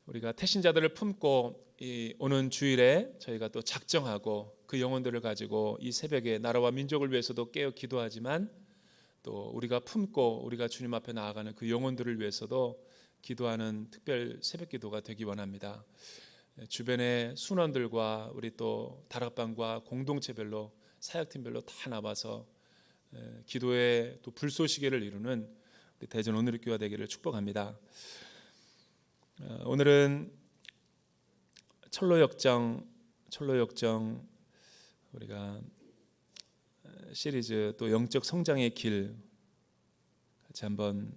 우리가 태신자들을 품고 오는 주일에 저희가 또 작정하고 그 영혼들을 가지고 이 새벽에 나라와 민족을 위해서도 깨어 기도하지만 또 우리가 품고 우리가 주님 앞에 나아가는 그 영혼들을 위해서도 기도하는 특별 새벽 기도가 되기 원합니다. 주변의 순원들과 우리 또 다락방과 공동체별로 사역팀별로 다 나와서 기도의 또 불쏘시개를 이루는 대전 오늘의 교회가 되기를 축복합니다. 오늘은 철로역정 우리가 시리즈 또 영적 성장의 길 같이 한번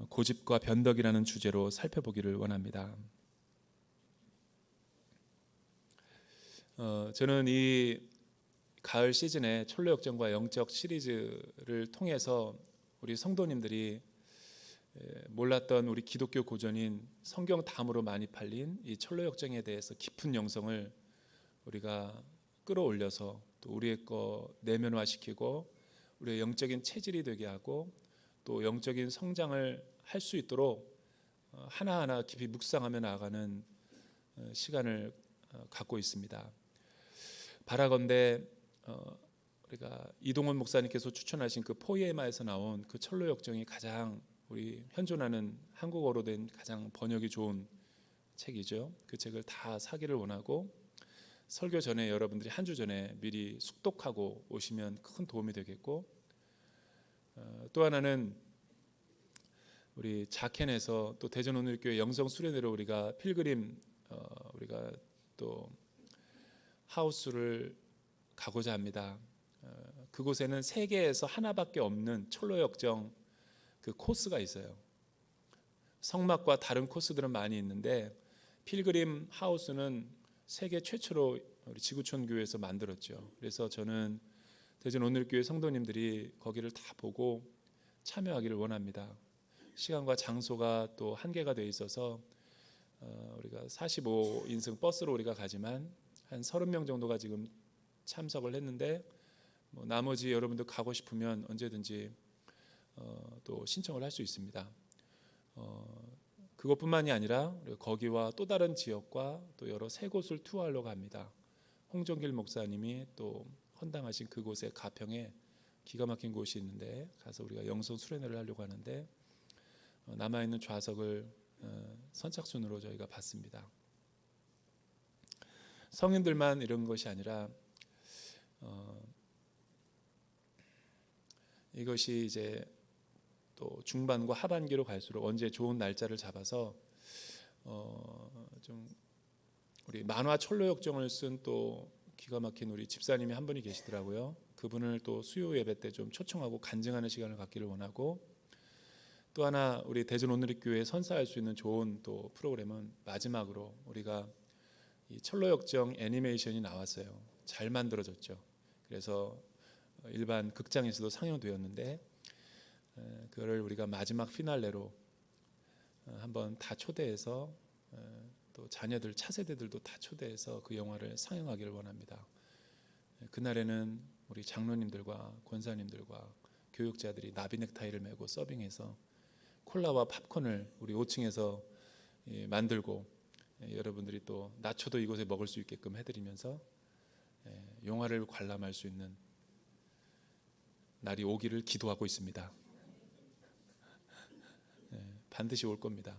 고집과 변덕이라는 주제로 살펴보기를 원합니다. 저는 이 가을 시즌에 철로역정과 영적 시리즈를 통해서 우리 성도님들이 몰랐던 우리 기독교 고전인 성경 다음으로 많이 팔린 이 철로역정에 대해서 깊은 영성을 우리가 끌어올려서 또 우리의 거 내면화시키고 우리의 영적인 체질이 되게 하고 또 영적인 성장을 할 수 있도록 하나하나 깊이 묵상하며 나아가는 시간을 갖고 있습니다. 바라건대 우리가 이동원 목사님께서 추천하신 그 포에마에서 나온 그 철로역정이 가장 우리 현존하는 한국어로 된 가장 번역이 좋은 책이죠. 그 책을 다 사기를 원하고 설교 전에 여러분들이 한 주 전에 미리 숙독하고 오시면 큰 도움이 되겠고, 또 하나는 우리 자켄에서 또 대전 오늘교회 영성 수련회로 우리가 필그림 우리가 또 하우스를 가고자 합니다. 그곳에는 세계에서 하나밖에 없는 철로역정 그 코스가 있어요. 성막과 다른 코스들은 많이 있는데 필그림 하우스는 세계 최초로 우리 지구촌 교회에서 만들었죠. 그래서 저는 대전 오늘교회 성도님들이 거기를 다 보고 참여하기를 원합니다. 시간과 장소가 또 한계가 돼 있어서 우리가 45인승 버스로 우리가 가지만 한 30명 정도가 지금 참석을 했는데 나머지 여러분들 가고 싶으면 언제든지 또 신청을 할 수 있습니다. 그것뿐만이 아니라 거기와 또 다른 지역과 또 여러 세 곳을 투어하려고 합니다. 홍정길 목사님이 또 헌당하신 그곳의 가평에 기가 막힌 곳이 있는데 가서 우리가 영성 수련회를 하려고 하는데 남아있는 좌석을 선착순으로 저희가 받습니다. 성인들만 이런 것이 아니라 이것이 이제 또 중반과 하반기로 갈수록 언제 좋은 날짜를 잡아서 좀 우리 만화 철로역정을 쓴 또 기가 막힌 우리 집사님이 한 분이 계시더라고요. 그분을 또 수요 예배 때 좀 초청하고 간증하는 시간을 갖기를 원하고, 또 하나 우리 대전 오늘의 교회에 선사할 수 있는 좋은 또 프로그램은 마지막으로 우리가 이 철로역정 애니메이션이 나왔어요. 잘 만들어졌죠. 그래서 일반 극장에서도 상영되었는데 그거를 우리가 마지막 피날레로 한번 다 초대해서 또 자녀들 차세대들도 다 초대해서 그 영화를 상영하기를 원합니다. 그날에는 우리 장로님들과 권사님들과 교육자들이 나비 넥타이를 메고 서빙해서 콜라와 팝콘을 우리 5층에서 만들고 여러분들이 또 나초도 이곳에 먹을 수 있게끔 해드리면서 영화를 관람할 수 있는 날이 오기를 기도하고 있습니다. 반드시 올 겁니다.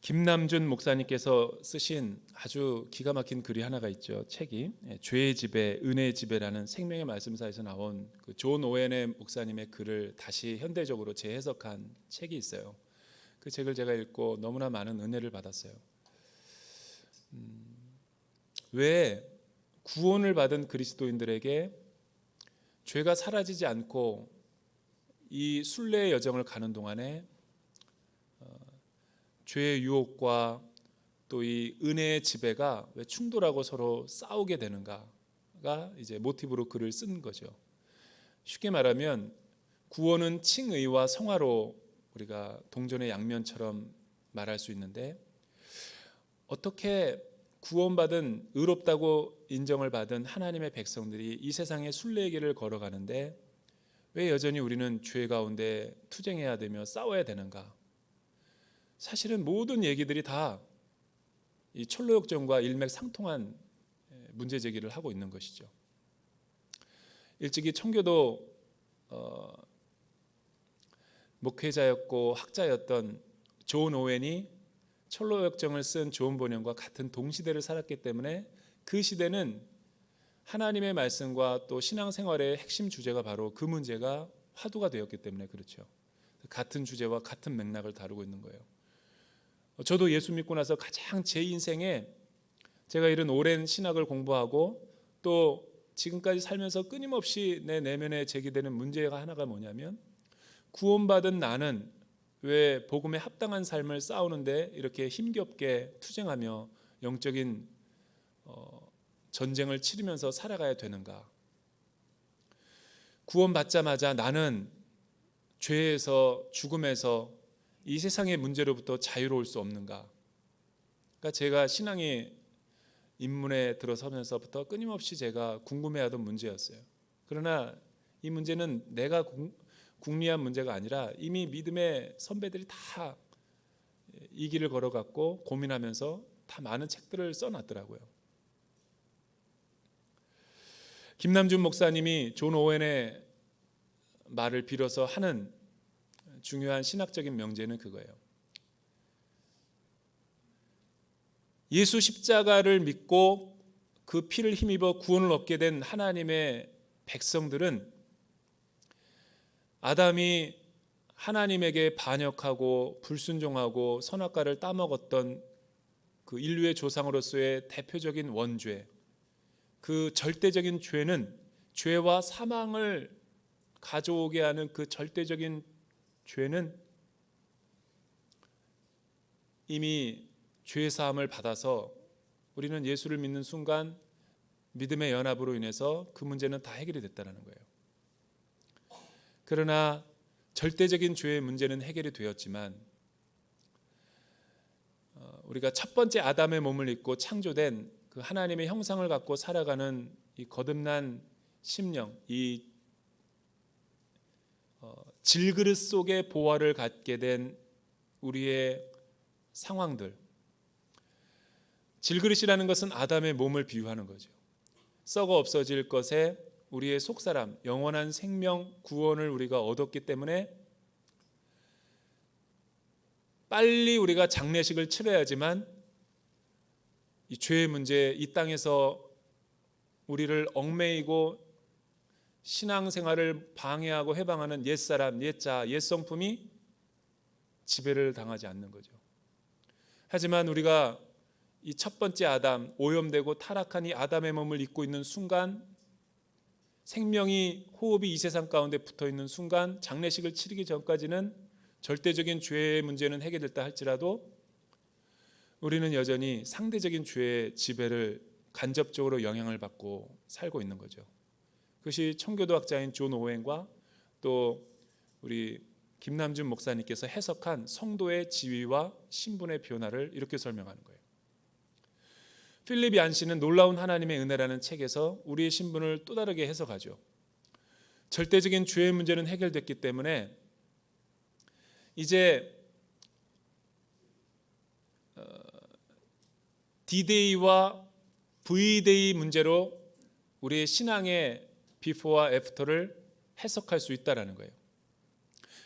김남준 목사님께서 쓰신 아주 기가 막힌 글이 하나가 있죠. 책이 죄의 지배, 은혜의 지배라는 생명의 말씀사에서 나온 그 존 오웬의 목사님의 글을 다시 현대적으로 재해석한 책이 있어요. 그 책을 제가 읽고 너무나 많은 은혜를 받았어요. 왜 구원을 받은 그리스도인들에게 죄가 사라지지 않고 이 순례의 여정을 가는 동안에 죄의 유혹과 또 이 은혜의 지배가 왜 충돌하고 서로 싸우게 되는가가 이제 모티브로 글을 쓴 거죠. 쉽게 말하면 구원은 칭의와 성화로 우리가 동전의 양면처럼 말할 수 있는데 어떻게 구원받은 의롭다고 인정을 받은 하나님의 백성들이 이 세상의 순례의 길을 걸어가는데 왜 여전히 우리는 죄 가운데 투쟁해야 되며 싸워야 되는가? 사실은 모든 얘기들이 다 이 철로역정과 일맥상통한 문제 제기를 하고 있는 것이죠. 일찍이 청교도 목회자였고 학자였던 존 오웬이 철로역정을 쓴 존 번연과 같은 동시대를 살았기 때문에 그 시대는 하나님의 말씀과 또 신앙생활의 핵심 주제가 바로 그 문제가 화두가 되었기 때문에 그렇죠. 같은 주제와 같은 맥락을 다루고 있는 거예요. 저도 예수 믿고 나서 가장 제 인생에 제가 이런 오랜 신학을 공부하고 또 지금까지 살면서 끊임없이 내 내면에 제기되는 문제가 하나가 뭐냐면 구원받은 나는 왜 복음에 합당한 삶을 싸우는데 이렇게 힘겹게 투쟁하며 영적인 전쟁을 치르면서 살아가야 되는가? 구원받자마자 나는 죄에서 죽음에서 이 세상의 문제로부터 자유로울 수 없는가? 그러니까 제가 신앙의 입문에 들어서면서부터 끊임없이 제가 궁금해하던 문제였어요. 그러나 이 문제는 내가 궁리한 문제가 아니라 이미 믿음의 선배들이 다 이 길을 걸어갔고 고민하면서 다 많은 책들을 써놨더라고요. 김남준 목사님이 존 오웬의 말을 빌어서 하는 중요한 신학적인 명제는 그거예요. 예수 십자가를 믿고 그 피를 힘입어 구원을 얻게 된 하나님의 백성들은 아담이 하나님에게 반역하고 불순종하고 선악과를 따먹었던 그 인류의 조상으로서의 대표적인 원죄, 그 절대적인 죄는 죄와 사망을 가져오게 하는 그 절대적인 죄는 이미 죄 사함을 받아서 우리는 예수를 믿는 순간 믿음의 연합으로 인해서 그 문제는 다 해결이 됐다는 거예요. 그러나 절대적인 죄의 문제는 해결이 되었지만 우리가 첫 번째 아담의 몸을 입고 창조된 그 하나님의 형상을 갖고 살아가는 이 거듭난 심령, 이 질그릇 속에 보화를 갖게 된 우리의 상황들, 질그릇이라는 것은 아담의 몸을 비유하는 거죠. 썩어 없어질 것에 우리의 속사람, 영원한 생명, 구원을 우리가 얻었기 때문에 빨리 우리가 장례식을 치러야지만 이 죄의 문제, 이 땅에서 우리를 얽매이고 신앙생활을 방해하고 해방하는 옛사람, 옛자, 옛성품이 지배를 당하지 않는 거죠. 하지만 우리가 이 첫 번째 아담, 오염되고 타락한 이 아담의 몸을 입고 있는 순간, 생명이 호흡이 이 세상 가운데 붙어 있는 순간, 장례식을 치르기 전까지는 절대적인 죄의 문제는 해결됐다 할지라도 우리는 여전히 상대적인 죄의 지배를 간접적으로 영향을 받고 살고 있는 거죠. 그것이 청교도학자인 존 오웬과 또 우리 김남준 목사님께서 해석한 성도의 지위와 신분의 변화를 이렇게 설명하는 거예요. 필립 얀시는 놀라운 하나님의 은혜라는 책에서 우리의 신분을 또 다르게 해석하죠. 절대적인 죄의 문제는 해결됐기 때문에 이제 D-Day와 V-Day 문제로 우리의 신앙의 비포와 애프터를 해석할 수 있다라는 거예요.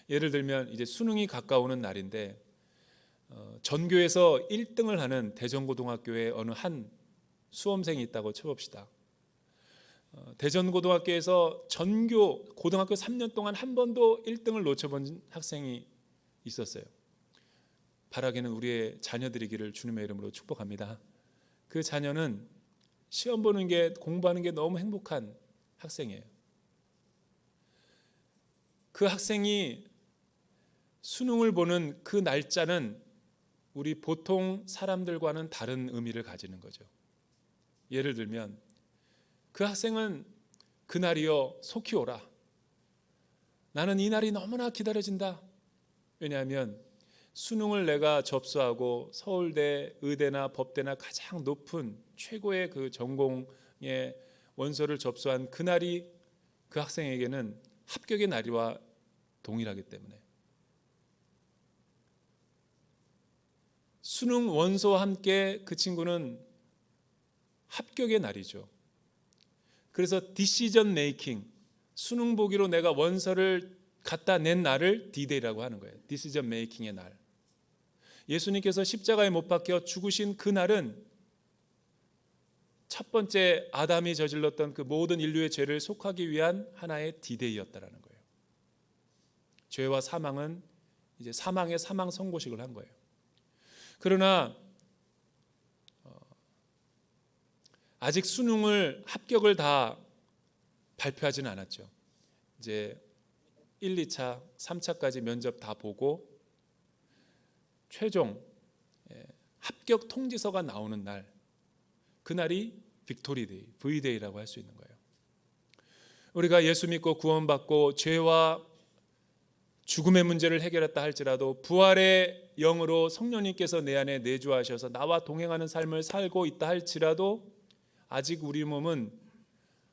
예를 들면 이제 수능이 가까우는 날인데 전교에서 1등을 하는 대전고등학교에 어느 한 수험생이 있다고 쳐봅시다. 대전고등학교에서 전교 고등학교 3년 동안 한 번도 1등을 놓쳐본 학생이 있었어요. 바라기는 우리의 자녀들이기를 주님의 이름으로 축복합니다. 그 자녀는 시험 보는 게, 공부하는 게 너무 행복한 학생이에요. 그 학생이 수능을 보는 그 날짜는 우리 보통 사람들과는 다른 의미를 가지는 거죠. 예를 들면 그 학생은 그날이여 속히 오라. 나는 이 날이 너무나 기다려진다. 왜냐하면 수능을 내가 접수하고 서울대, 의대나 법대나 가장 높은 최고의 그 전공의 원서를 접수한 그날이 그 학생에게는 합격의 날이와 동일하기 때문에 수능 원서와 함께 그 친구는 합격의 날이죠. 그래서 디시전 메이킹, 수능 보기로 내가 원서를 갖다 낸 날을 디데이라고 하는 거예요. 디시전 메이킹의 날. 예수님께서 십자가에 못 박혀 죽으신 그 날은 첫 번째 아담이 저질렀던 그 모든 인류의 죄를 속하기 위한 하나의 디데이였다라는 거예요. 죄와 사망은 이제 사망의 사망 선고식을 한 거예요. 그러나 아직 수능을 합격을 다 발표하지는 않았죠. 이제 1, 2차, 3차까지 면접 다 보고 최종 합격 통지서가 나오는 날, 그날이 빅토리데이, V데이라고 할 수 있는 거예요. 우리가 예수 믿고 구원받고 죄와 죽음의 문제를 해결했다 할지라도 부활의 영으로 성령님께서 내 안에 내주하셔서 나와 동행하는 삶을 살고 있다 할지라도 아직 우리 몸은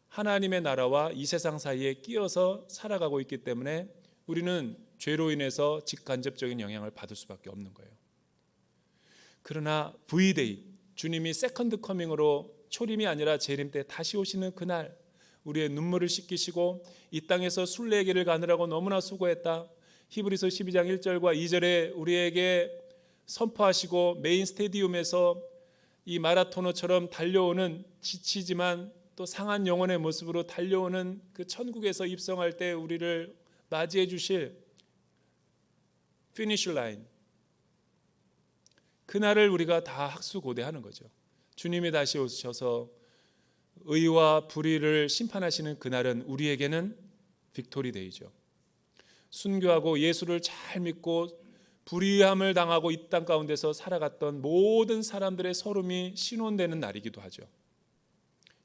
하나님의 나라와 이 세상 사이에 끼어서 살아가고 있기 때문에 우리는 죄로 인해서 직간접적인 영향을 받을 수밖에 없는 거예요. 그러나 V데이, 주님이 세컨드 커밍으로 초림이 아니라 재림 때 다시 오시는 그날, 우리의 눈물을 씻기시고 이 땅에서 순례의 길을 가느라고 너무나 수고했다, 히브리서 12장 1절과 2절에 우리에게 선포하시고 메인 스테디움에서 이 마라토너처럼 달려오는, 지치지만 또 상한 영혼의 모습으로 달려오는 그 천국에서 입성할 때 우리를 맞이해 주실 피니쉬 라인, 그날을 우리가 다 학수고대하는 거죠. 주님이 다시 오셔서 의와 불의를 심판하시는 그날은 우리에게는 빅토리 데이죠. 순교하고 예수를 잘 믿고 불의함을 당하고 이 땅 가운데서 살아갔던 모든 사람들의 서름이 신원되는 날이기도 하죠.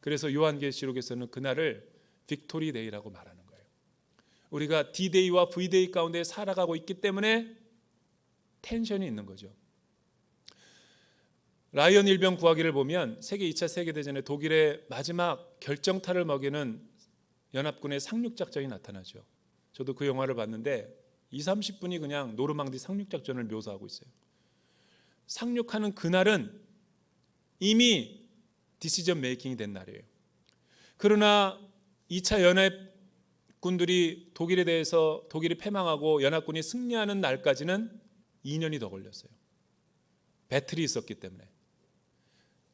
그래서 요한계시록에서는 그날을 빅토리 데이라고 말하는 거예요. 우리가 D-데이와 V-데이 가운데 살아가고 있기 때문에 텐션이 있는 거죠. 라이언 일병 구하기를 보면 세계 2차 세계대전에 독일의 마지막 결정타를 먹이는 연합군의 상륙작전이 나타나죠. 저도 그 영화를 봤는데 20-30분이 그냥 노르망디 상륙작전을 묘사하고 있어요. 상륙하는 그날은 이미 디시전 메이킹이 된 날이에요. 그러나 2차 연합군들이 독일에 대해서 독일이 패망하고 연합군이 승리하는 날까지는 2년이 더 걸렸어요. 배틀이 있었기 때문에,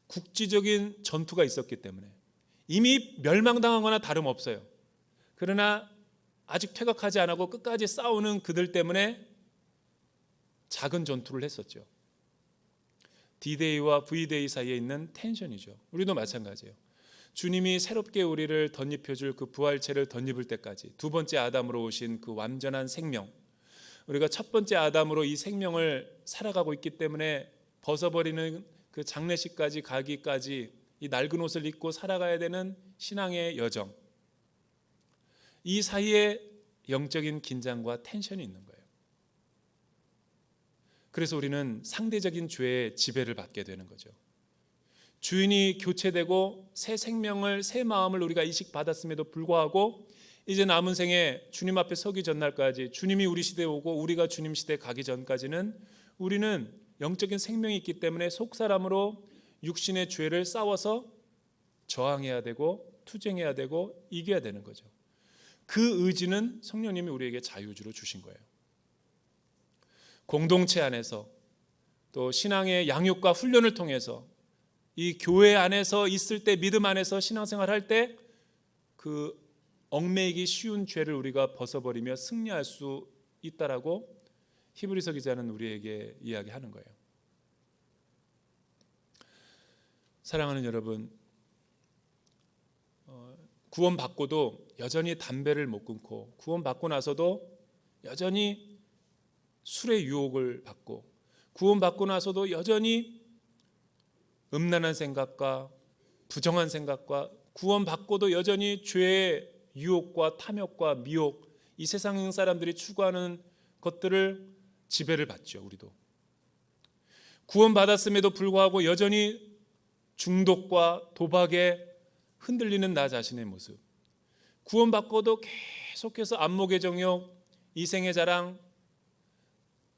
국지적인 전투가 있었기 때문에 이미 멸망당하거나 다름없어요. 그러나 아직 퇴각하지 않고 끝까지 싸우는 그들 때문에 작은 전투를 했었죠. D-데이와 V-데이 사이에 있는 텐션이죠. 우리도 마찬가지예요. 주님이 새롭게 우리를 덧입혀줄 그 부활체를 덧입을 때까지, 두 번째 아담으로 오신 그 완전한 생명, 우리가 첫 번째 아담으로 이 생명을 살아가고 있기 때문에 벗어버리는 그 장례식까지 가기까지 이 낡은 옷을 입고 살아가야 되는 신앙의 여정, 이 사이에 영적인 긴장과 텐션이 있는 거예요. 그래서 우리는 상대적인 죄의 지배를 받게 되는 거죠. 주인이 교체되고 새 생명을, 새 마음을 우리가 이식받았음에도 불구하고 이제 남은 생에 주님 앞에 서기 전날까지, 주님이 우리 시대에 오고 우리가 주님 시대에 가기 전까지는 우리는 영적인 생명이 있기 때문에 속사람으로 육신의 죄를 싸워서 저항해야 되고 투쟁해야 되고 이겨야 되는 거죠. 그 의지는 성령님이 우리에게 자유주로 주신 거예요. 공동체 안에서 또 신앙의 양육과 훈련을 통해서 이 교회 안에서 있을 때, 믿음 안에서 신앙생활 할 때 그 얽매이기 쉬운 죄를 우리가 벗어버리며 승리할 수 있다라고 히브리서 기자는 우리에게 이야기하는 거예요. 사랑하는 여러분, 구원받고도 여전히 담배를 못 끊고, 구원받고 나서도 여전히 술의 유혹을 받고, 구원받고 나서도 여전히 음란한 생각과 부정한 생각과, 구원받고도 여전히 죄의 유혹과 탐욕과 미혹, 이 세상 사람들이 추구하는 것들을 지배를 받죠. 우리도 구원받았음에도 불구하고 여전히 중독과 도박에 흔들리는 나 자신의 모습, 구원받고도 계속해서 안목의 정욕, 이생의 자랑,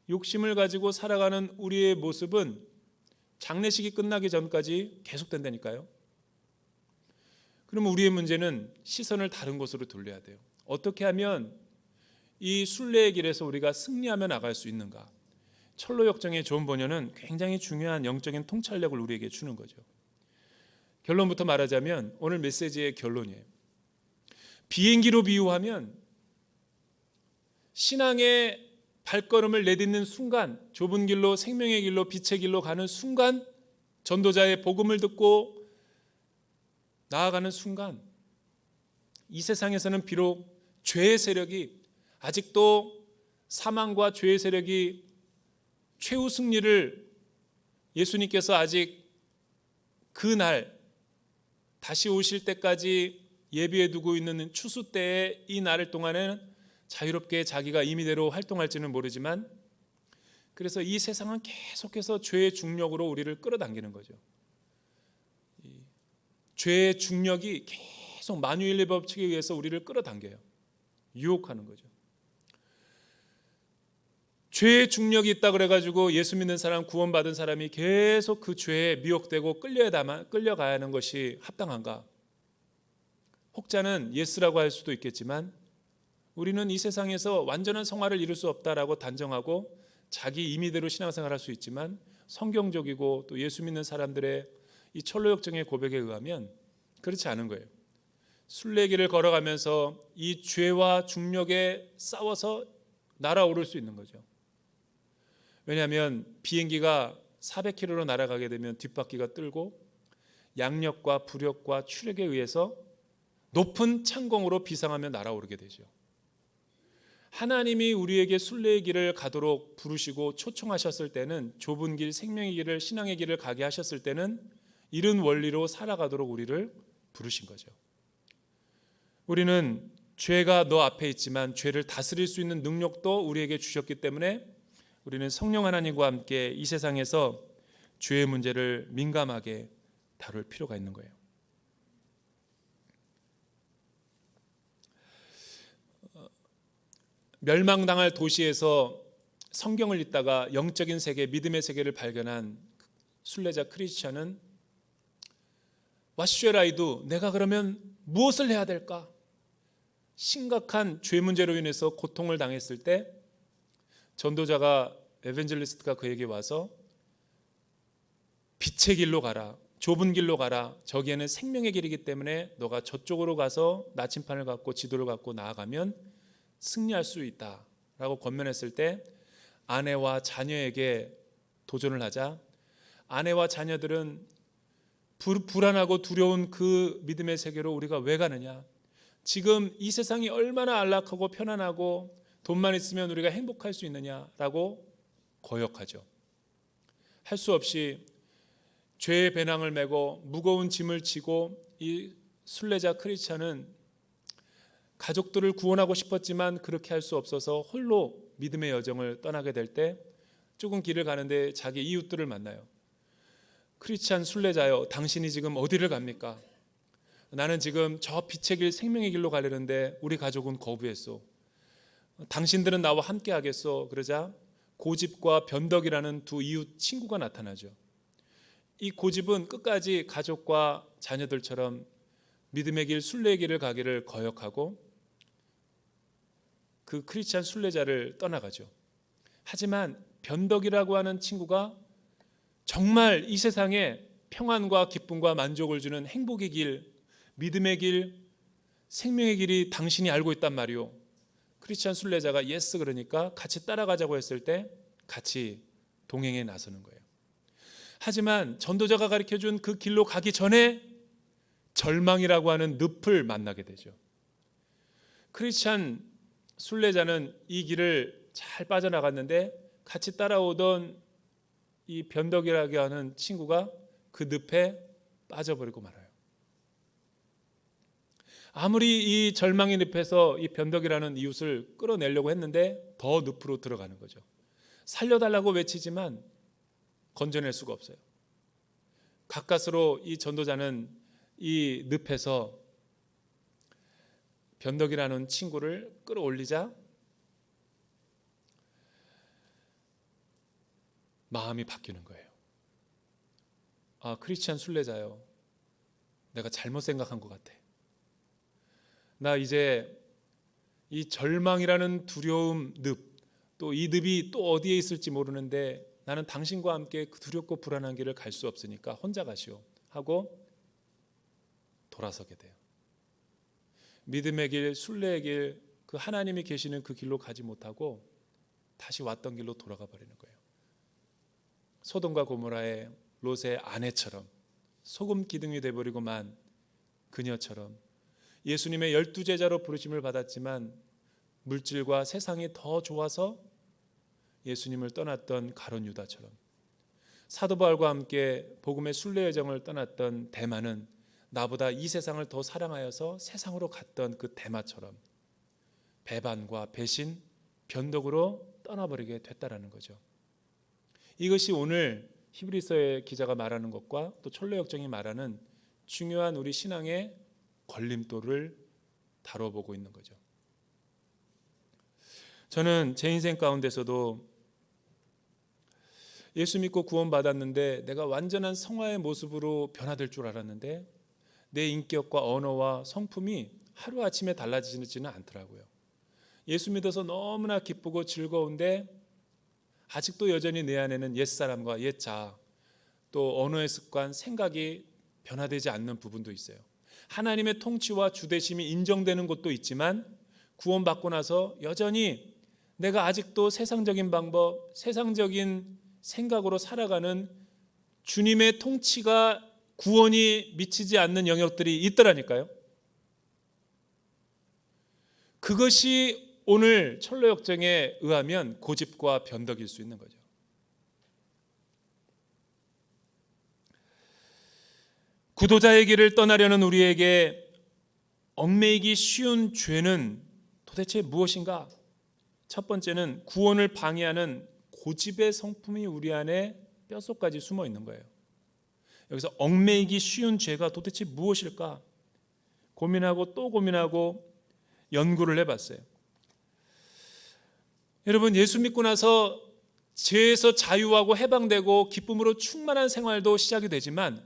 욕심을 가지고 살아가는 우리의 모습은 장례식이 끝나기 전까지 계속된다니까요. 그러면 우리의 문제는 시선을 다른 곳으로 돌려야 돼요. 어떻게 하면 이 순례의 길에서 우리가 승리하며 나갈 수 있는가? 철로역정의 존 버녀는 굉장히 중요한 영적인 통찰력을 우리에게 주는 거죠. 결론부터 말하자면 오늘 메시지의 결론이에요. 비행기로 비유하면 신앙의 발걸음을 내딛는 순간, 좁은 길로, 생명의 길로, 빛의 길로 가는 순간, 전도자의 복음을 듣고 나아가는 순간, 이 세상에서는 비록 죄의 세력이, 아직도 사망과 죄의 세력이 최후 승리를 예수님께서 아직 그날 다시 오실 때까지 예비해 두고 있는 추수 때의 이 날을 동안에는 자유롭게 자기가 임의대로 활동할지는 모르지만, 그래서 이 세상은 계속해서 죄의 중력으로 우리를 끌어당기는 거죠. 죄의 중력이 계속 만유인의 법칙에 의해서 우리를 끌어당겨요. 유혹하는 거죠. 죄의 중력이 있다 그래가지고 예수 믿는 사람, 구원받은 사람이 계속 그 죄에 미혹되고 끌려가야 하는 것이 합당한가? 혹자는 예스라고 할 수도 있겠지만, 우리는 이 세상에서 완전한 성화를 이룰 수 없다라고 단정하고 자기 임의대로 신앙생활할 수 있지만, 성경적이고 또 예수 믿는 사람들의 이 철로역정의 고백에 의하면 그렇지 않은 거예요. 순례길을 걸어가면서 이 죄와 중력에 싸워서 날아오를 수 있는 거죠. 왜냐하면 비행기가 400km로 날아가게 되면 뒷바퀴가 뜰고 양력과 부력과 추력에 의해서 높은 창공으로 비상하며 날아오르게 되죠. 하나님이 우리에게 순례의 길을 가도록 부르시고 초청하셨을 때는, 좁은 길, 생명의 길을, 신앙의 길을 가게 하셨을 때는 이른 원리로 살아가도록 우리를 부르신 거죠. 우리는 죄가 너 앞에 있지만 죄를 다스릴 수 있는 능력도 우리에게 주셨기 때문에 우리는 성령 하나님과 함께 이 세상에서 죄의 문제를 민감하게 다룰 필요가 있는 거예요. 멸망당할 도시에서 성경을 읽다가 영적인 세계, 믿음의 세계를 발견한 순례자 크리스찬은 What shall I do? 내가 그러면 무엇을 해야 될까? 심각한 죄 문제로 인해서 고통을 당했을 때 전도자가, 에벤젤리스트가 그에게 와서 빛의 길로 가라, 좁은 길로 가라, 저기에는 생명의 길이기 때문에 너가 저쪽으로 가서 나침판을 갖고 지도를 갖고 나아가면 승리할 수 있다라고 권면했을 때, 아내와 자녀에게 도전을 하자 아내와 자녀들은 불안하고 두려운 그 믿음의 세계로 우리가 왜 가느냐, 지금 이 세상이 얼마나 안락하고 편안하고 돈만 있으면 우리가 행복할 수 있느냐라고 거역하죠. 할 수 없이 죄의 배낭을 메고 무거운 짐을 지고 이 순례자 크리스찬은 가족들을 구원하고 싶었지만 그렇게 할 수 없어서 홀로 믿음의 여정을 떠나게 될 때, 조금 길을 가는데 자기 이웃들을 만나요. 크리스찬 순례자여, 당신이 지금 어디를 갑니까? 나는 지금 저 빛의 길, 생명의 길로 가려는데 우리 가족은 거부했어. 당신들은 나와 함께 하겠어. 그러자 고집과 변덕이라는 두 이웃 친구가 나타나죠. 이 고집은 끝까지 가족과 자녀들처럼 믿음의 길, 순례의 길을 가기를 거역하고 그 크리스찬 순례자를 떠나가죠. 하지만 변덕이라고 하는 친구가 정말 이 세상에 평안과 기쁨과 만족을 주는 행복의 길, 믿음의 길, 생명의 길이 당신이 알고 있단 말이오. 크리스찬 순례자가 예스 그러니까 같이 따라가자고 했을 때 같이 동행에 나서는 거예요. 하지만 전도자가 가르쳐준 그 길로 가기 전에 절망이라고 하는 늪을 만나게 되죠. 크리스찬 순례자는 이 길을 잘 빠져나갔는데 같이 따라오던 이 변덕이라고 하는 친구가 그 늪에 빠져버리고 말아요. 아무리 이 절망의 늪에서 이 변덕이라는 이웃을 끌어내려고 했는데 더 늪으로 들어가는 거죠. 살려달라고 외치지만 건져낼 수가 없어요. 가까스로 이 전도자는 이 늪에서 변덕이라는 친구를 끌어올리자 마음이 바뀌는 거예요. 아, 크리스찬 순례자요, 내가 잘못 생각한 것 같아. 나 이제 이 절망이라는 두려움 늪, 또 이 늪이 또 어디에 있을지 모르는데 나는 당신과 함께 그 두렵고 불안한 길을 갈 수 없으니까 혼자 가시오 하고 돌아서게 돼요. 믿음의 길, 순례의 길, 그 하나님이 계시는 그 길로 가지 못하고 다시 왔던 길로 돌아가 버리는 거예요. 소돔과 고모라의 롯의 아내처럼 소금 기둥이 돼버리고 만 그녀처럼 예수님의 12제자로 부르심을 받았지만 물질과 세상이 더 좋아서 예수님을 떠났던 가룟 유다처럼, 사도 바울과 함께 복음의 순례 여정을 떠났던 데마는 나보다 이 세상을 더 사랑하여서 세상으로 갔던 그 데마처럼 배반과 배신, 변덕으로 떠나버리게 됐다라는 거죠. 이것이 오늘 히브리서의 기자가 말하는 것과 또 철로역정이 말하는 중요한 우리 신앙의 걸림돌을 다뤄보고 있는 거죠. 저는 제 인생 가운데서도 예수 믿고 구원받았는데 내가 완전한 성화의 모습으로 변화될 줄 알았는데 내 인격과 언어와 성품이 하루아침에 달라지지는 않더라고요. 예수 믿어서 너무나 기쁘고 즐거운데 아직도 여전히 내 안에는 옛사람과 옛자, 또 언어의 습관, 생각이 변화되지 않는 부분도 있어요. 하나님의 통치와 주대심이 인정되는 곳도 있지만 구원받고 나서 여전히 내가 아직도 세상적인 방법, 세상적인 생각으로 살아가는 주님의 통치가 구원이 미치지 않는 영역들이 있더라니까요. 그것이 오늘 철로역정에 의하면 고집과 변덕일 수 있는 거죠. 구도자의 길을 떠나려는 우리에게 얽매이기 쉬운 죄는 도대체 무엇인가? 첫 번째는 구원을 방해하는 고집의 성품이 우리 안에 뼛속까지 숨어 있는 거예요. 여기서 얽매이기 쉬운 죄가 도대체 무엇일까? 고민하고 또 고민하고 연구를 해봤어요. 여러분, 예수 믿고 나서 죄에서 자유하고 해방되고 기쁨으로 충만한 생활도 시작이 되지만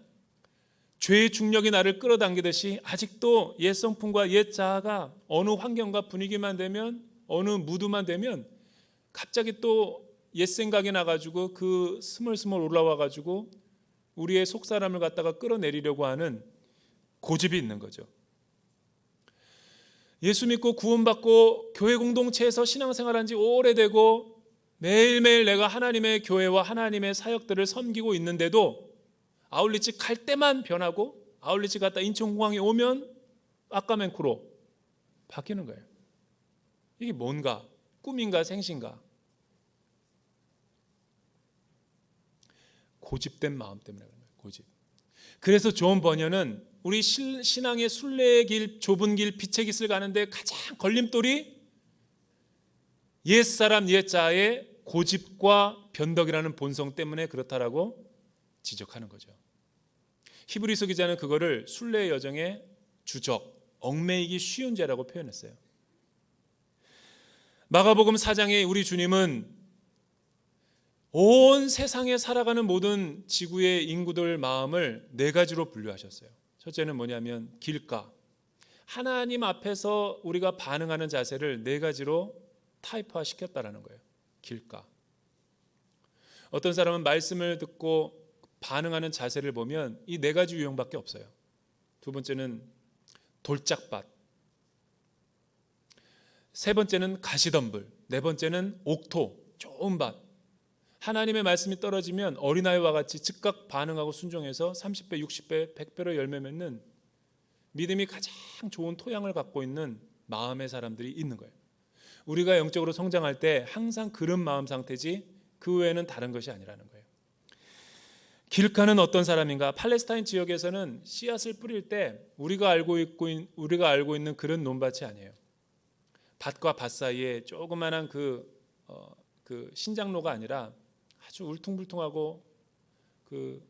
죄의 중력이 나를 끌어당기듯이 아직도 옛 성품과 옛 자아가 어느 환경과 분위기만 되면, 어느 무드만 되면 갑자기 또 옛 생각이 나가지고 그 스멀스멀 올라와가지고 우리의 속사람을 갖다가 끌어내리려고 하는 고집이 있는 거죠. 예수 믿고 구원받고 교회 공동체에서 신앙생활한 지 오래되고 매일매일 내가 하나님의 교회와 하나님의 사역들을 섬기고 있는데도 아울리치 갈 때만 변하고 아울리치 갔다 인천공항에 오면 아까맨쿠로 바뀌는 거예요. 이게 뭔가? 꿈인가 생신가? 고집된 마음 때문에 그런 거예요. 고집. 그래서 존 버녀는 우리 신앙의 순례의 길, 좁은 길, 빛의 길을 가는데 가장 걸림돌이 옛사람 옛자의 고집과 변덕이라는 본성 때문에 그렇다라고 지적하는 거죠. 히브리서 기자는 그거를 순례의 여정의 주적, 얽매이기 쉬운 죄라고 표현했어요. 마가복음 4장에 우리 주님은 온 세상에 살아가는 모든 지구의 인구들 마음을 네 가지로 분류하셨어요. 첫째는 뭐냐면 길가, 하나님 앞에서 우리가 반응하는 자세를 네 가지로 타입화 시켰다라는 거예요. 길가. 어떤 사람은 말씀을 듣고 반응하는 자세를 보면 이 네 가지 유형밖에 없어요. 두 번째는 돌짝밭, 세 번째는 가시덤불, 네 번째는 옥토, 좋은 밭. 하나님의 말씀이 떨어지면 어린아이와 같이 즉각 반응하고 순종해서 30배, 60배, 100배로 열매 맺는 믿음이 가장 좋은 토양을 갖고 있는 마음의 사람들이 있는 거예요. 우리가 영적으로 성장할 때 항상 그런 마음 상태지 그 외에는 다른 것이 아니라는 거예요. 길가는 어떤 사람인가? 팔레스타인 지역에서는 씨앗을 뿌릴 때 우리가 알고 있는 그런 논밭이 아니에요. 밭과 밭 사이에 조그만한 그 그 신장로가 아니라 아주 울퉁불퉁하고 그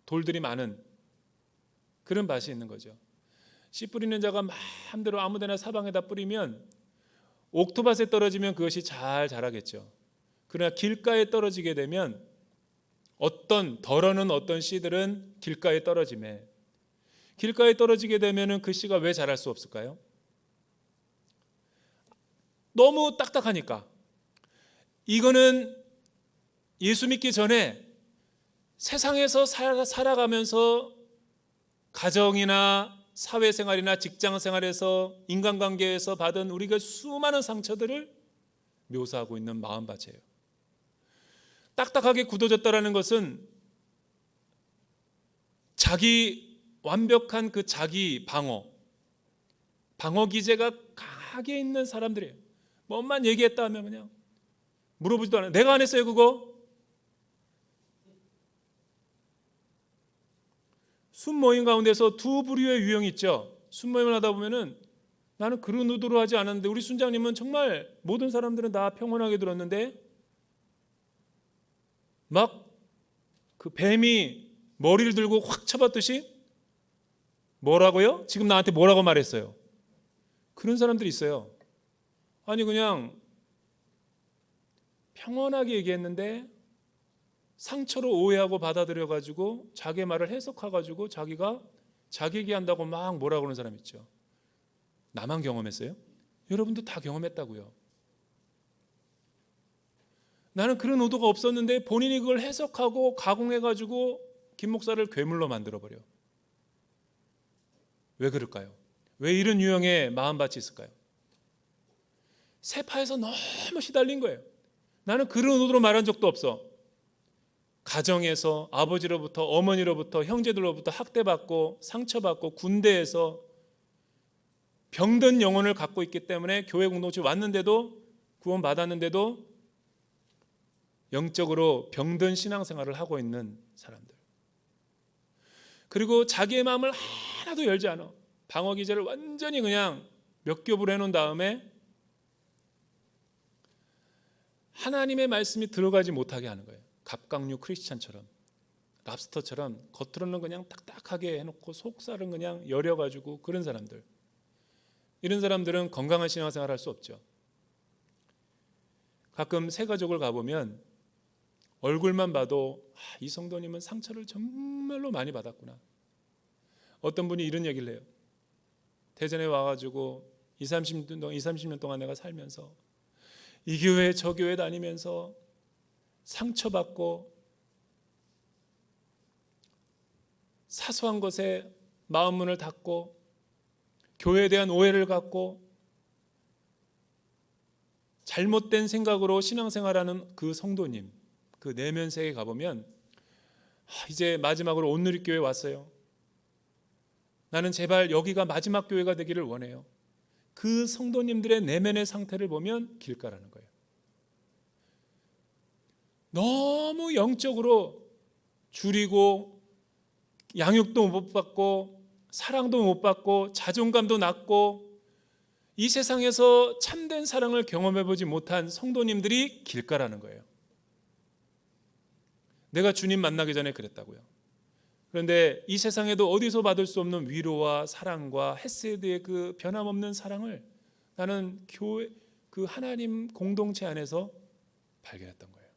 돌들이 많은 그런 밭이 있는 거죠. 씨 뿌리는 자가 마음대로 아무데나 사방에다 뿌리면 옥토밭에 떨어지면 그것이 잘 자라겠죠. 그러나 길가에 떨어지게 되면 덜어는 어떤 씨들은 길가에 떨어짐에, 길가에 떨어지게 되면 그 씨가 왜 자랄 수 없을까요? 너무 딱딱하니까. 이거는 예수 믿기 전에 세상에서 살아가면서 가정이나 사회생활이나 직장생활에서 인간관계에서 받은 우리가 수많은 상처들을 묘사하고 있는 마음밭이에요. 딱딱하게 굳어졌다는 것은 자기 완벽한 그 자기 방어 기제가 강하게 있는 사람들이에요. 뭐만 얘기했다 하면 그냥 물어보지도 않아요. 내가 안 했어요 그거? 순모임 가운데서 두 부류의 유형이 있죠. 순모임을 하다 보면은 나는 그런 의도로 하지 않았는데 우리 순장님은 정말 모든 사람들은 다 평온하게 들었는데 막 그 뱀이 머리를 들고 확 쳐봤듯이 뭐라고요? 지금 나한테 뭐라고 말했어요? 그런 사람들이 있어요. 아니 그냥 평온하게 얘기했는데 상처로 오해하고 받아들여가지고 자기 말을 해석해가지고 자기가 자기 얘기한다고 막 뭐라 그러는 사람 있죠. 나만 경험했어요? 여러분도 다 경험했다고요. 나는 그런 의도가 없었는데 본인이 그걸 해석하고 가공해가지고 김 목사를 괴물로 만들어버려. 왜 그럴까요? 왜 이런 유형의 마음밭이 있을까요? 세파에서 너무 시달린 거예요. 나는 그런 의도로 말한 적도 없어. 가정에서 아버지로부터 어머니로부터 형제들로부터 학대받고 상처받고 군대에서 병든 영혼을 갖고 있기 때문에 교회 공동체 왔는데도 구원 받았는데도 영적으로 병든 신앙생활을 하고 있는 사람들. 그리고 자기의 마음을 하나도 열지 않아. 방어 기제를 완전히 그냥 몇 겹으로 해놓은 다음에 하나님의 말씀이 들어가지 못하게 하는 거예요. 갑각류 크리스찬처럼, 랍스터처럼 겉으로는 그냥 딱딱하게 해놓고 속살은 그냥 여려가지고 그런 사람들. 이런 사람들은 건강한 신앙생활을 할 수 없죠. 가끔 새 가족을 가보면 얼굴만 봐도 이 성도님은 상처를 정말로 많이 받았구나. 어떤 분이 이런 얘기를 해요. 대전에 와가지고 30년 동안 내가 살면서 이 교회 저 교회 다니면서 상처받고 사소한 것에 마음 문을 닫고 교회에 대한 오해를 갖고 잘못된 생각으로 신앙생활하는 그 성도님, 그 내면세에 가보면 이제 마지막으로 온누리교회 왔어요. 나는 제발 여기가 마지막 교회가 되기를 원해요. 그 성도님들의 내면의 상태를 보면 길가라는 거예요. 너무 영적으로 줄이고 양육도 못 받고 사랑도 못 받고 자존감도 낮고 이 세상에서 참된 사랑을 경험해보지 못한 성도님들이 길가라는 거예요. 내가 주님 만나기 전에 그랬다고요. 그런데 이 세상에도 어디서 받을 수 없는 위로와 사랑과 헤세드의 그 변함없는 사랑을 나는 교회 그 하나님 공동체 안에서 발견했던 거예요.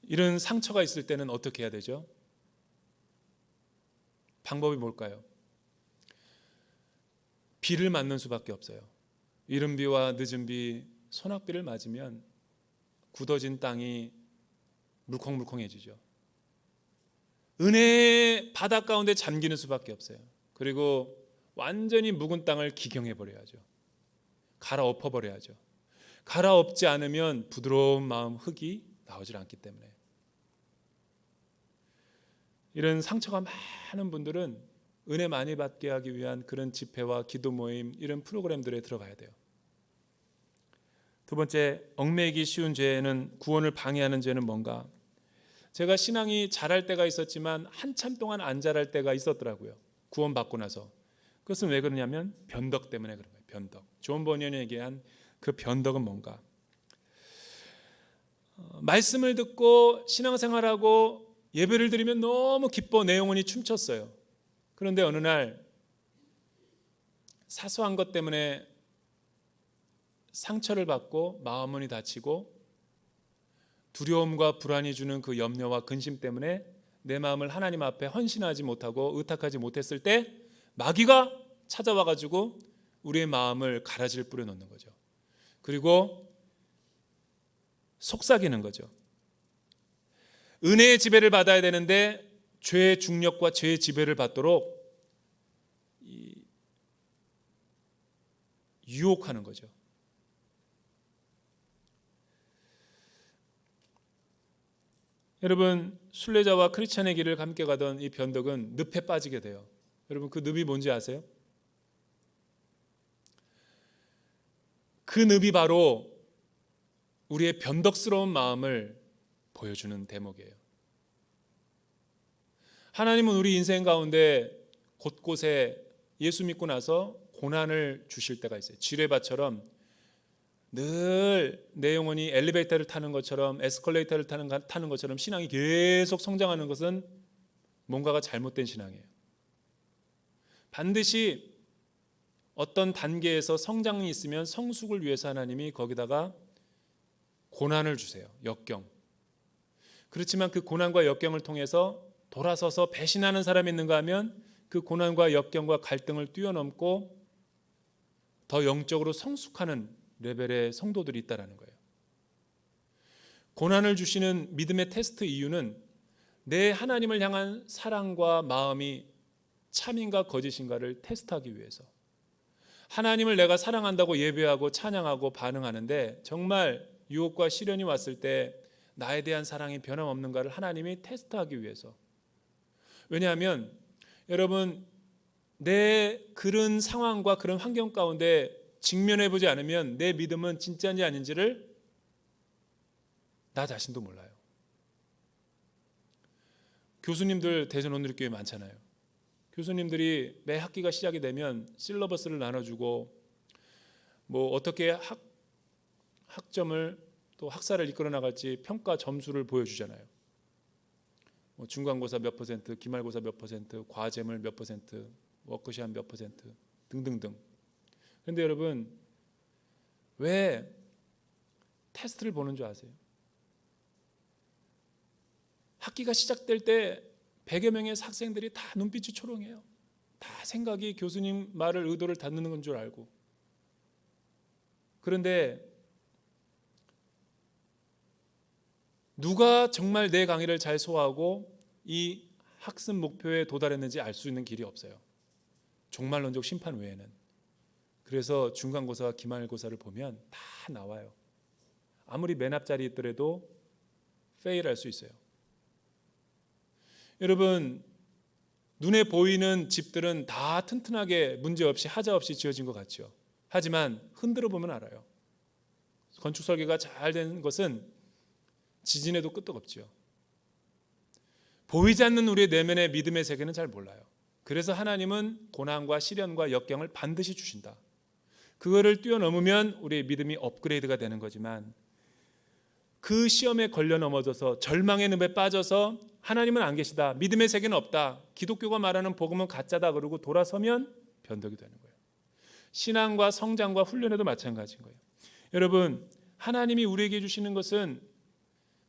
이런 상처가 있을 때는 어떻게 해야 되죠? 방법이 뭘까요? 비를 맞는 수밖에 없어요. 이른 비와 늦은 비, 소낙비를 맞으면 굳어진 땅이 물컹물컹해지죠. 은혜의 바다 가운데 잠기는 수밖에 없어요. 그리고 완전히 묵은 땅을 기경해버려야죠. 갈아엎어버려야죠. 갈아엎지 않으면 부드러운 마음 흙이 나오질 않기 때문에. 이런 상처가 많은 분들은 은혜 많이 받게 하기 위한 그런 집회와 기도 모임, 이런 프로그램들에 들어가야 돼요. 두 번째, 얽매이기 쉬운 죄는, 구원을 방해하는 죄는 뭔가? 제가 신앙이 자랄 때가 있었지만 한참 동안 안 자랄 때가 있었더라고요. 구원 받고 나서. 그것은 왜 그러냐면 변덕 때문에 그런 거예요. 변덕. 존 버니언이 얘기한 그 변덕은 뭔가? 말씀을 듣고 신앙생활하고 예배를 드리면 너무 기뻐 내 영혼이 춤췄어요. 그런데 어느 날 사소한 것 때문에 상처를 받고 마음이 다치고 두려움과 불안이 주는 그 염려와 근심 때문에 내 마음을 하나님 앞에 헌신하지 못하고 의탁하지 못했을 때 마귀가 찾아와 가지고 우리의 마음을 가라지를 뿌려 놓는 거죠. 그리고 속삭이는 거죠. 은혜의 지배를 받아야 되는데 죄의 중력과 죄의 지배를 받도록 유혹하는 거죠. 여러분, 순례자와 크리스찬의 길을 함께 가던 이 변덕은 늪에 빠지게 돼요. 여러분, 그 늪이 뭔지 아세요? 그 늪이 바로 우리의 변덕스러운 마음을 보여주는 대목이에요. 하나님은 우리 인생 가운데 곳곳에 예수 믿고 나서 고난을 주실 때가 있어요. 지뢰밭처럼 늘 내 영혼이 엘리베이터를 타는 것처럼 에스컬레이터를 타는 것처럼 신앙이 계속 성장하는 것은 뭔가가 잘못된 신앙이에요. 반드시 어떤 단계에서 성장이 있으면 성숙을 위해서 하나님이 거기다가 고난을 주세요. 역경. 그렇지만 그 고난과 역경을 통해서 돌아서서 배신하는 사람이 있는가 하면 그 고난과 역경과 갈등을 뛰어넘고 더 영적으로 성숙하는 레벨의 성도들이 있다는 거예요. 고난을 주시는 믿음의 테스트 이유는 내 하나님을 향한 사랑과 마음이 참인가 거짓인가를 테스트하기 위해서. 하나님을 내가 사랑한다고 예배하고 찬양하고 반응하는데 정말 유혹과 시련이 왔을 때 나에 대한 사랑이 변함없는가를 하나님이 테스트하기 위해서. 왜냐하면 여러분, 내 그런 상황과 그런 환경 가운데 직면해보지 않으면 내 믿음은 진짜인지 아닌지를 나 자신도 몰라요. 교수님들 대전오늘교회 많잖아요. 교수님들이 매 학기가 시작이 되면 실러버스를 나눠주고 뭐 어떻게 학점을 또 학사를 이끌어 나갈지 평가 점수를 보여주잖아요. 뭐 중간고사 몇 퍼센트, 기말고사 몇 퍼센트, 과제물 몇 퍼센트, 워크시간 몇 퍼센트 등등등. 그런데 여러분, 왜 테스트를 보는 줄 아세요? 학기가 시작될 때 100여 명의 학생들이 다 눈빛이 초롱해요. 다 생각이 교수님 말을 의도를 듣는 건 줄 알고. 그런데 누가 정말 내 강의를 잘 소화하고 이 학습 목표에 도달했는지 알 수 있는 길이 없어요. 종말론적 심판 외에는. 그래서 중간고사와 기말고사를 보면 다 나와요. 아무리 맨 앞자리에 있더라도 페일할 수 있어요. 여러분, 눈에 보이는 집들은 다 튼튼하게 문제없이 하자 없이 지어진 것 같죠. 하지만 흔들어 보면 알아요. 건축 설계가 잘 된 것은 지진에도 끄떡없죠. 보이지 않는 우리의 내면의 믿음의 세계는 잘 몰라요. 그래서 하나님은 고난과 시련과 역경을 반드시 주신다. 그거를 뛰어넘으면 우리의 믿음이 업그레이드가 되는 거지만 그 시험에 걸려 넘어져서 절망의 늪에 빠져서 하나님은 안 계시다, 믿음의 세계는 없다, 기독교가 말하는 복음은 가짜다 그러고 돌아서면 변덕이 되는 거예요. 신앙과 성장과 훈련에도 마찬가지인 거예요. 여러분, 하나님이 우리에게 주시는 것은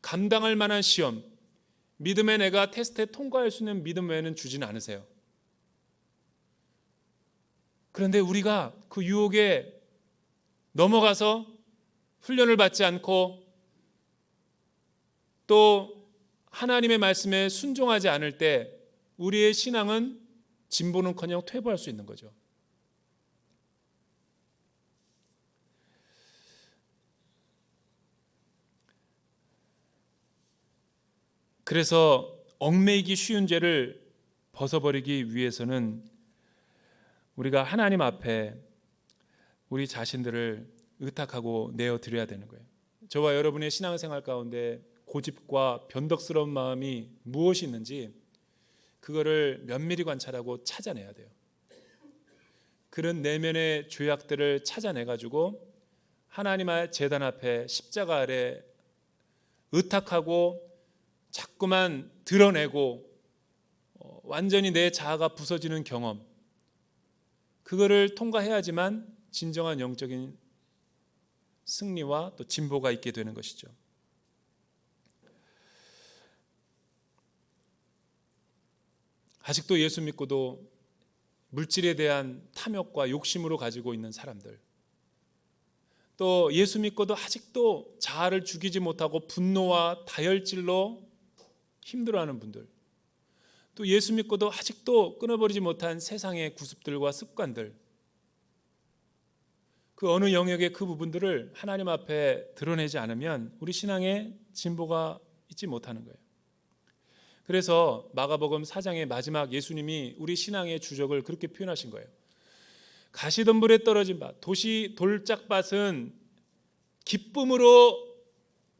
감당할 만한 시험, 믿음의 내가 테스트에 통과할 수 있는 믿음 외에는 주지는 않으세요. 그런데 우리가 그 유혹에 넘어가서 훈련을 받지 않고 또 하나님의 말씀에 순종하지 않을 때 우리의 신앙은 진보는커녕 퇴보할 수 있는 거죠. 그래서 얽매이기 쉬운 죄를 벗어버리기 위해서는 우리가 하나님 앞에 우리 자신들을 의탁하고 내어드려야 되는 거예요. 저와 여러분의 신앙생활 가운데 고집과 변덕스러운 마음이 무엇이 있는지 그거를 면밀히 관찰하고 찾아내야 돼요. 그런 내면의 죄악들을 찾아내가지고 하나님의 제단 앞에 십자가 아래 의탁하고 자꾸만 드러내고 완전히 내 자아가 부서지는 경험, 그거를 통과해야지만 진정한 영적인 승리와 또 진보가 있게 되는 것이죠. 아직도 예수 믿고도 물질에 대한 탐욕과 욕심으로 가지고 있는 사람들, 또 예수 믿고도 아직도 자아를 죽이지 못하고 분노와 다혈질로 힘들어하는 분들, 또 예수 믿고도 아직도 끊어버리지 못한 세상의 구습들과 습관들, 그 어느 영역의 그 부분들을 하나님 앞에 드러내지 않으면 우리 신앙에 진보가 있지 못하는 거예요. 그래서 마가복음 4장의 마지막 예수님이 우리 신앙의 주적을 그렇게 표현하신 거예요. 가시덤불에 떨어진 밭, 도시 돌짝밭은 기쁨으로,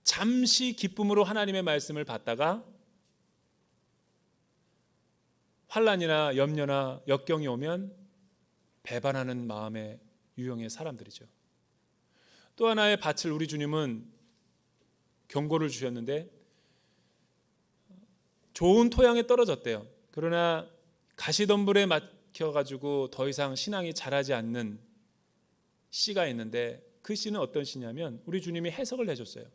잠시 기쁨으로 하나님의 말씀을 받다가 환난이나 염려나 역경이 오면 배반하는 마음의 유형의 사람들이죠. 또 하나의 밭을 우리 주님은 경고를 주셨는데 좋은 토양에 떨어졌대요. 그러나 가시덤불에 막혀가지고 더 이상 신앙이 자라지 않는 씨가 있는데, 그 씨는 어떤 씨냐면 우리 주님이 해석을 해줬어요.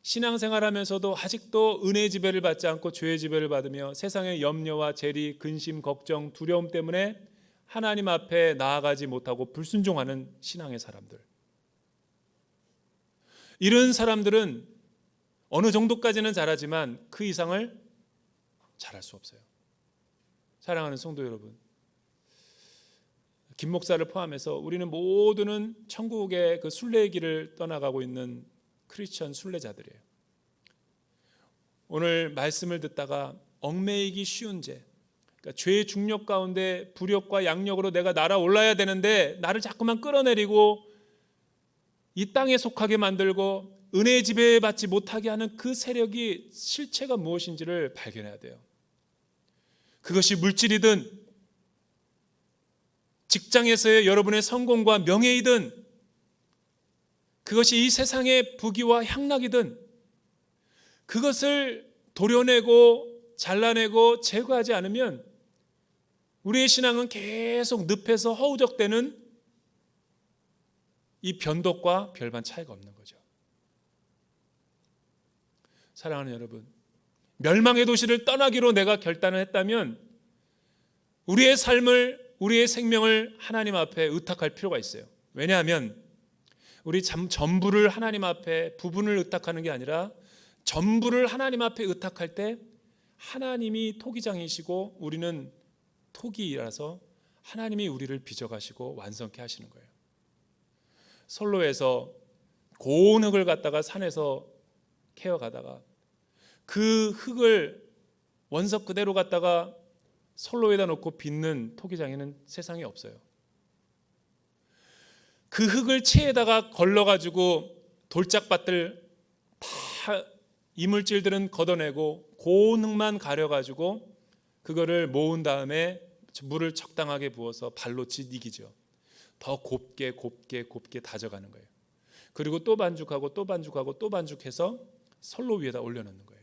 신앙생활하면서도 아직도 은혜의 지배를 받지 않고 죄의 지배를 받으며 세상의 염려와 재리, 근심, 걱정, 두려움 때문에 하나님 앞에 나아가지 못하고 불순종하는 신앙의 사람들, 이런 사람들은 어느 정도까지는 잘하지만 그 이상을 잘할 수 없어요. 사랑하는 성도 여러분, 김 목사를 포함해서 우리는 모두는 천국의 그 순례의 길을 떠나가고 있는 크리스천 순례자들이에요. 오늘 말씀을 듣다가 얽매이기 쉬운 죄, 그러니까 죄의 중력 가운데 부력과 양력으로 내가 날아올라야 되는데 나를 자꾸만 끌어내리고 이 땅에 속하게 만들고 은혜의 지배받지 못하게 하는 그 세력이 실체가 무엇인지를 발견해야 돼요. 그것이 물질이든 직장에서의 여러분의 성공과 명예이든, 그것이 이 세상의 부귀와 향락이든, 그것을 도려내고 잘라내고 제거하지 않으면 우리의 신앙은 계속 늪에서 허우적대는 이 변덕과 별반 차이가 없는 거죠. 사랑하는 여러분, 멸망의 도시를 떠나기로 내가 결단을 했다면 우리의 삶을, 우리의 생명을 하나님 앞에 의탁할 필요가 있어요. 왜냐하면 우리 전부를 하나님 앞에 부분을 의탁하는 게 아니라 전부를 하나님 앞에 의탁할 때 하나님이 토기장이시고 우리는 토기라서 하나님이 우리를 빚어가시고 완성케 하시는 거예요. 솔로에서 고운 흙을 갖다가 산에서 캐어가다가 그 흙을 원석 그대로 갖다가 솔로에다 놓고 빚는 토기장에는 세상에 없어요. 그 흙을 체에다가 걸러가지고 돌짝밭들 다 이물질들은 걷어내고 고운 흙만 가려가지고 그거를 모은 다음에 물을 적당하게 부어서 발로 짓이기죠. 더 곱게 다져가는 거예요. 그리고 또 반죽하고 또 반죽하고 또 반죽해서 선로 위에다 올려놓는 거예요.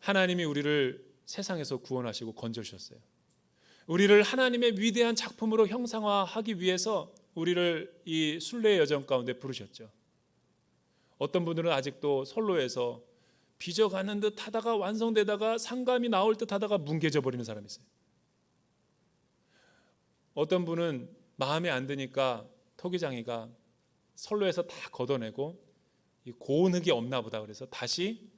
하나님이 우리를 세상에서 구원하시고 건져주셨어요. 우리를 하나님의 위대한 작품으로 형상화하기 위해서 우리를 이 순례의 여정 가운데 부르셨죠. 어떤 분들은 아직도 선로에서 빚어가는 듯 하다가 완성되다가 상감이 나올 듯 하다가 뭉개져 버리는 사람이 있어요. 어떤 분은 마음에 안 드니까 토기장이가 선로에서 다 걷어내고 이 고운 흙이 없나 보다 그래서 다시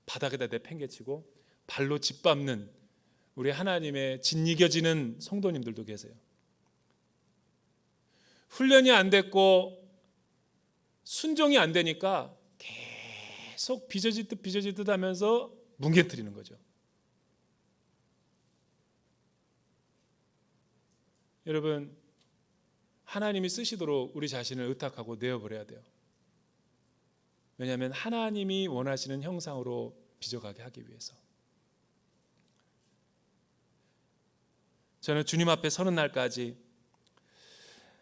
바닥에다 내팽개치고 발로 짓밟는 우리 하나님의 짓이겨지는 성도님들도 계세요. 훈련이 안 됐고 순종이 안 되니까 계속 빚어지듯 하면서 뭉개뜨리는 거죠. 여러분, 하나님이 쓰시도록 우리 자신을 의탁하고 내어버려야 돼요. 왜냐하면 하나님이 원하시는 형상으로 빚어가게 하기 위해서. 저는 주님 앞에 서는 날까지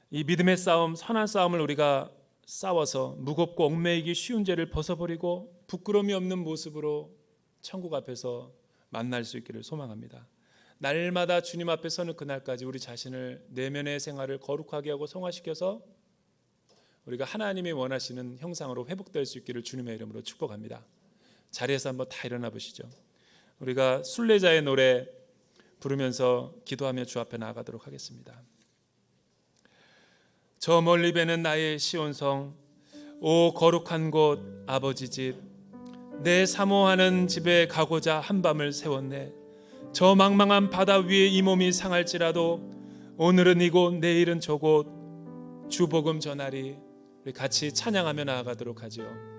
이 믿음의 싸움, 선한 싸움을 우리가 싸워서 무겁고 얽매이기 쉬운 죄를 벗어버리고 부끄러움이 없는 모습으로 천국 앞에서 만날 수 있기를 소망합니다. 날마다 주님 앞에 서는 그날까지 우리 자신을 내면의 생활을 거룩하게 하고 성화시켜서 우리가 하나님이 원하시는 형상으로 회복될 수 있기를 주님의 이름으로 축복합니다. 자리에서 한번 다 일어나 보시죠. 우리가 순례자의 노래 부르면서 기도하며 주 앞에 나아가도록 하겠습니다. 저 멀리 배는 나의 시온성, 오 거룩한 곳 아버지 집, 내 사모하는 집에 가고자 한밤을 세웠네. 저 망망한 바다 위에 이 몸이 상할지라도 오늘은 이곳 내일은 저곳, 주복음 전하리. 우리 같이 찬양하며 나아가도록 하지요.